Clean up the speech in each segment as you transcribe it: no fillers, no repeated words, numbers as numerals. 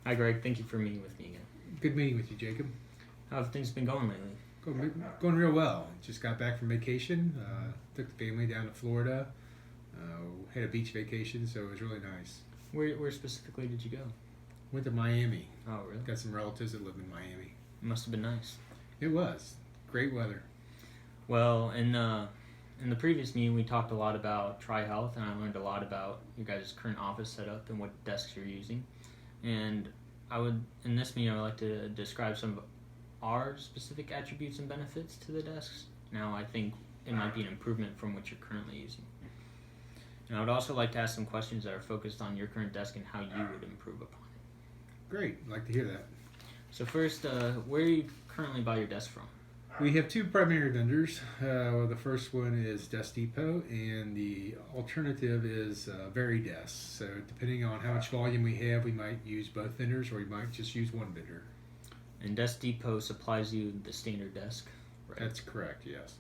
Hi, Greg. Thank you for meeting with me again. Good meeting with you, Jacob. How have things been going lately? Going real well. Just got back from vacation. Took the family down to Florida. Had a beach vacation, so it was really nice. Where specifically did you go? Went to Miami. Oh, really? Got some relatives that live in Miami. It must have been nice. It was great weather. Well, in the previous meeting, we talked a lot about TriHealth, and I learned a lot about your guys' current office setup and what desks you're using. And in this meeting, I would like to describe some of our specific attributes and benefits to the desks. Now, I think it might be an improvement from what you're currently using. And I would also like to ask some questions that are focused on your current desk and how you would improve upon it. Great. I'd like to hear that. So first, where do you currently buy your desk from? We have two primary vendors. The first one is Desk Depot, and the alternative is Veridesk. So depending on how much volume we have, we might use both vendors, or we might just use one vendor. And Desk Depot supplies you the standard desk, right? That's correct, yes.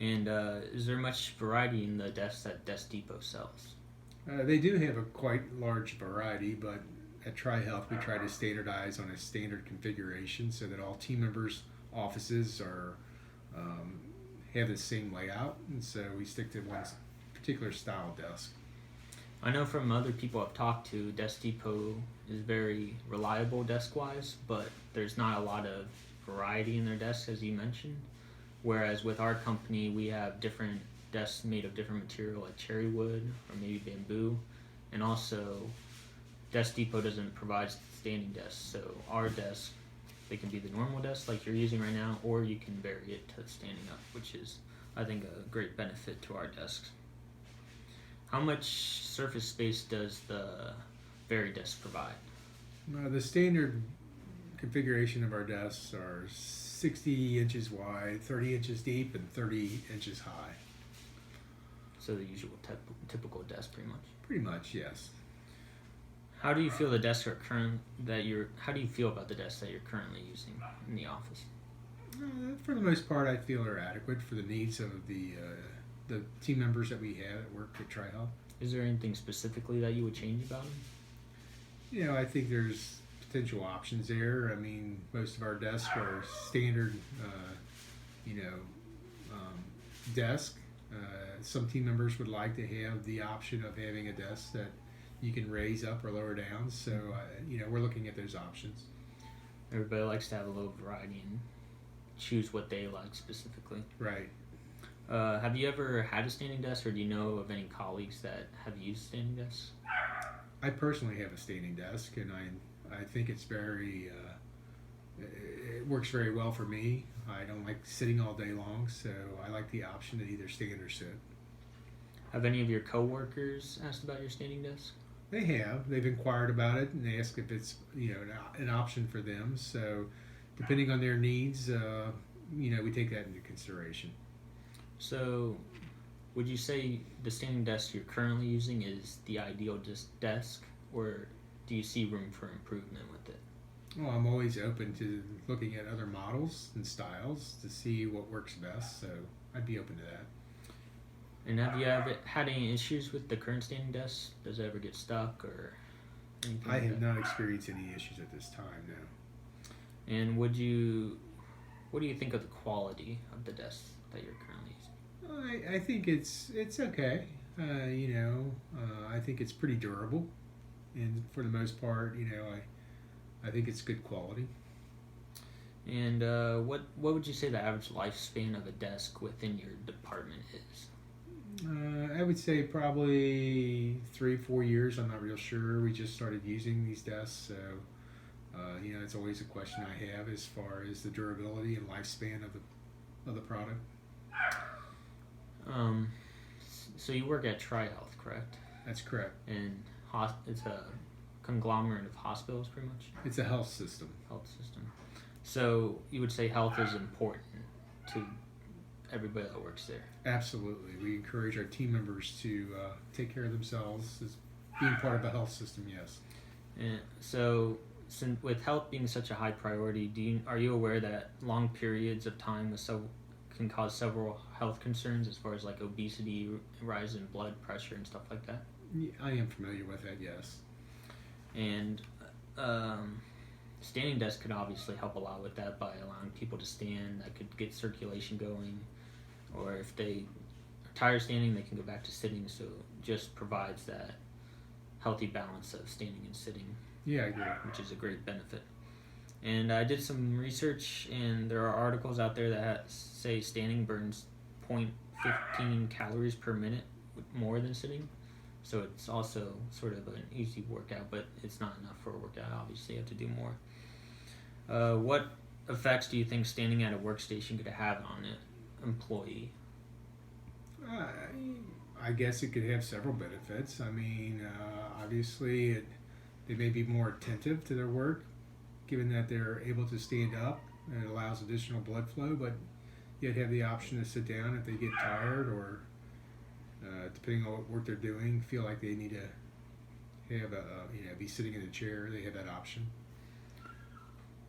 And is there much variety in the desks that Desk Depot sells? They do have a quite large variety, but at TriHealth we try to standardize on a standard configuration so that all team members' offices are have the same layout, and so we stick to one particular style desk. I know from other people I've talked to, Desk Depot is very reliable desk-wise, but there's not a lot of variety in their desks, as you mentioned. Whereas with our company, we have different desks made of different material, like cherry wood or maybe bamboo. And also, Desk Depot doesn't provide standing desks, so our desk, they can be the normal desk like you're using right now, or you can vary it to standing up, which is, I think, a great benefit to our desks. How much surface space does the Veridesk provide? The standard configuration of our desks are 60 inches wide, 30 inches deep, and 30 inches high. So the usual typical desk, pretty much. Pretty much, yes. How do you feel the desks are How do you feel about the desks that you're currently using in the office? For the most part, I feel are adequate for the needs of the team members that we have that work at TriHealth. Is there anything specifically that you would change about them? You know, I think there's potential options there. I mean, most of our desks are standard, desk. Some team members would like to have the option of having a desk that you can raise up or lower down. So, we're looking at those options. Everybody likes to have a little variety and choose what they like specifically. Right. Have you ever had a standing desk, or do you know of any colleagues that have used standing desks? I personally have a standing desk, and I think it's very it works very well for me. I don't like sitting all day long, so I like the option to either stand or sit. Have any of your coworkers asked about your standing desk? They have. They've inquired about it and asked if it's an option for them. So depending on their needs, we take that into consideration. So, would you say the standing desk you're currently using is the ideal desk, or do you see room for improvement with it? Well, I'm always open to looking at other models and styles to see what works best, so I'd be open to that. And have you ever had any issues with the current standing desk? Does it ever get stuck or anything I like have that? not experienced any issues at this time, no. And what do you think of the quality of the desk that you're currently using? I think it's okay. I think it's pretty durable, and for the most part, I think it's good quality. And what would you say the average lifespan of a desk within your department is? I would say probably 3-4 years. I'm not real sure. We just started using these desks, so it's always a question I have as far as the durability and lifespan of the product. So you work at TriHealth, correct? That's correct. And it's a conglomerate of hospitals, pretty much? It's a health system. Health system. So you would say health is important to everybody that works there? Absolutely. We encourage our team members to take care of themselves as being part of a health system, yes. And so with health being such a high priority, are you aware that long periods of time can cause several health concerns as far as like obesity, rise in blood pressure and stuff like that? I am familiar with that, yes. And standing desk could obviously help a lot with that by allowing people to stand. That could get circulation going, or if they are tired of standing, they can go back to sitting. So it just provides that healthy balance of standing and sitting, Yeah, I agree. which is a great benefit. And I did some research, and there are articles out there that say standing burns 0.15 calories per minute more than sitting. So it's also sort of an easy workout, but it's not enough for a workout. Obviously, you have to do more. What effects do you think standing at a workstation could have on an employee? I guess it could have several benefits. I mean, obviously, they may be more attentive to their work, given that they're able to stand up, and it allows additional blood flow. But yet, have the option to sit down if they get tired, or depending on what work they're doing, feel like they need to have be sitting in a chair. They have that option.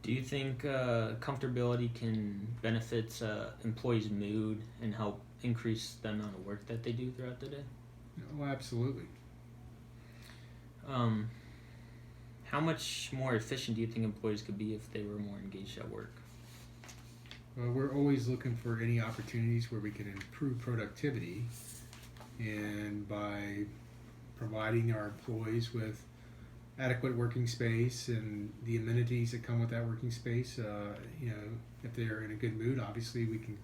Do you think comfortability can benefit employees' mood and help increase the amount of work that they do throughout the day? Oh, absolutely. How much more efficient do you think employees could be if they were more engaged at work? Well, we're always looking for any opportunities where we can improve productivity, and by providing our employees with adequate working space and the amenities that come with that working space, if they're in a good mood, obviously we can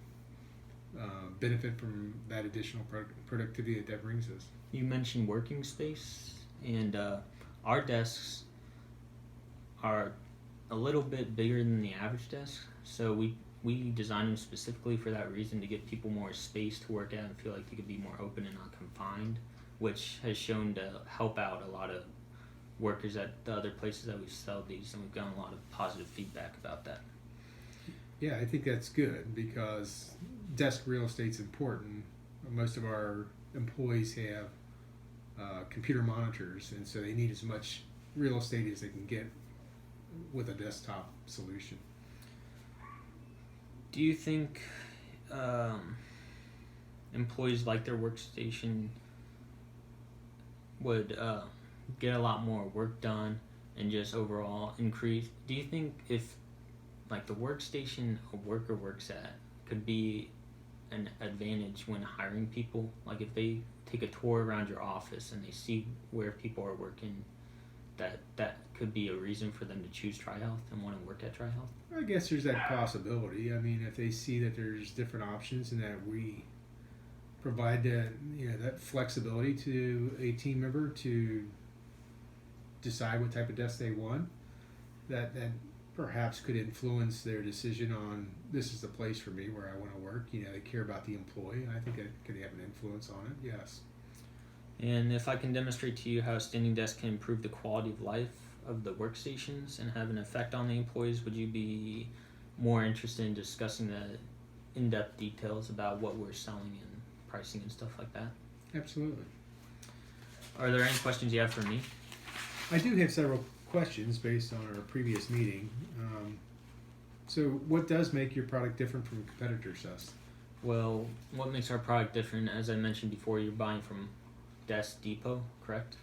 benefit from that additional productivity that brings us. You mentioned working space, and our desks are a little bit bigger than the average desk, so we designed them specifically for that reason, to give people more space to work at and feel like they could be more open and not confined, which has shown to help out a lot of workers at the other places that we sell these, and we've gotten a lot of positive feedback about that. Yeah, I think that's good, because desk real estate's important. Most of our employees have computer monitors, and so they need as much real estate as they can get with a desktop solution. Do you think employees like their workstation would get a lot more work done and just overall increase? Do you think if like the workstation a worker works at could be an advantage when hiring people? Like if they take a tour around your office and they see where people are working, that could be a reason for them to choose TriHealth and want to work at TriHealth? I guess there's that possibility. I mean, if they see that there's different options and that we provide that flexibility to a team member to decide what type of desk they want, that perhaps could influence their decision on, this is the place for me where I want to work. They care about the employee. I think it could have an influence on it, yes. And if I can demonstrate to you how a standing desk can improve the quality of life of the workstations and have an effect on the employees, would you be more interested in discussing the in-depth details about what we're selling and pricing and stuff like that? Absolutely. Are there any questions you have for me? I do have several questions based on our previous meeting. So what does make your product different from competitors' desks? Well, what makes our product different, as I mentioned before, you're buying from Desk Depot, correct?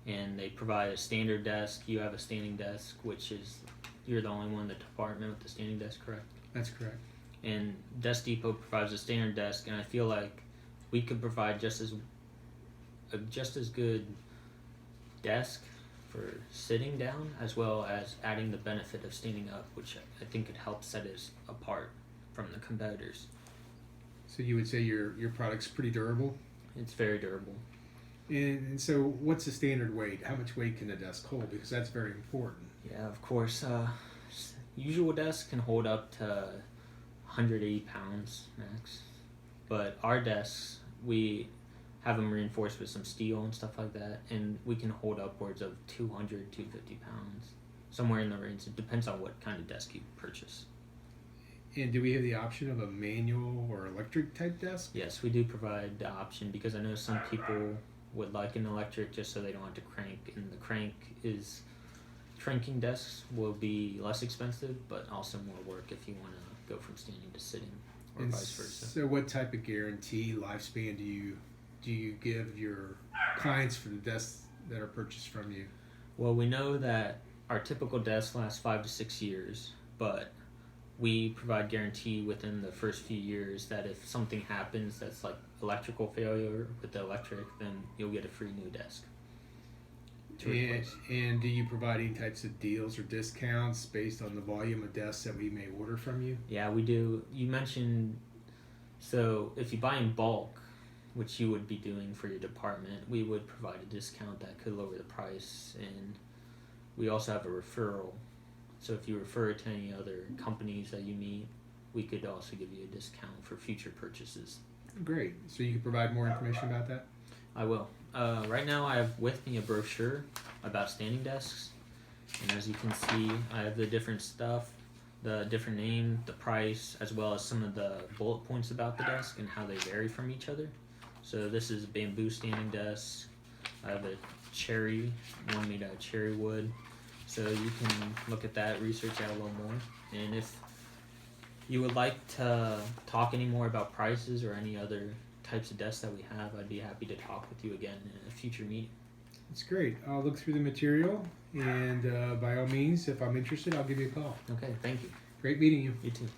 And they provide a standard desk. You have a standing desk, which is, you're the only one in the department with the standing desk, correct? That's correct. And Desk Depot provides a standard desk, and I feel like we could provide just as good desk for sitting down, as well as adding the benefit of standing up, which I think could help set us apart from the competitors. So you would say your product's pretty durable? It's very durable. And so what's the standard weight? How much weight can the desk hold? Because that's very important. Yeah, of course. Usual desks can hold up to 180 pounds max. But our desks, we have them reinforced with some steel and stuff like that, and we can hold upwards of 200, 250 pounds. Somewhere in the range. It depends on what kind of desk you purchase. And do we have the option of a manual or electric type desk? Yes, we do provide the option, because I know some people would like an electric just so they don't have to crank, and cranking desks will be less expensive, but also more work if you want to go from standing to sitting, or And vice versa. So what type of guarantee lifespan do you give your clients for the desks that are purchased from you? Well, we know that our typical desk lasts 5 to 6 years, but we provide guarantee within the first few years that if something happens that's like electrical failure with the electric, then you'll get a free new desk to replace. And do you provide any types of deals or discounts based on the volume of desks that we may order from you? Yeah, we do. You mentioned, so if you buy in bulk, which you would be doing for your department, we would provide a discount that could lower the price, and we also have a referral. So if you refer it to any other companies that you meet, we could also give you a discount for future purchases. Great. So you can provide more information about that? I will. Right now I have with me a brochure about standing desks, and as you can see, I have the different stuff, the different name, the price, as well as some of the bullet points about the desk and how they vary from each other. So this is a bamboo standing desk. I have a cherry, one made out of cherry wood. So you can look at that, research out a little more. And if you would like to talk any more about prices or any other types of desks that we have, I'd be happy to talk with you again in a future meeting. That's great. I'll look through the material, and by all means, if I'm interested, I'll give you a call. Okay, thank you. Great meeting you. You too.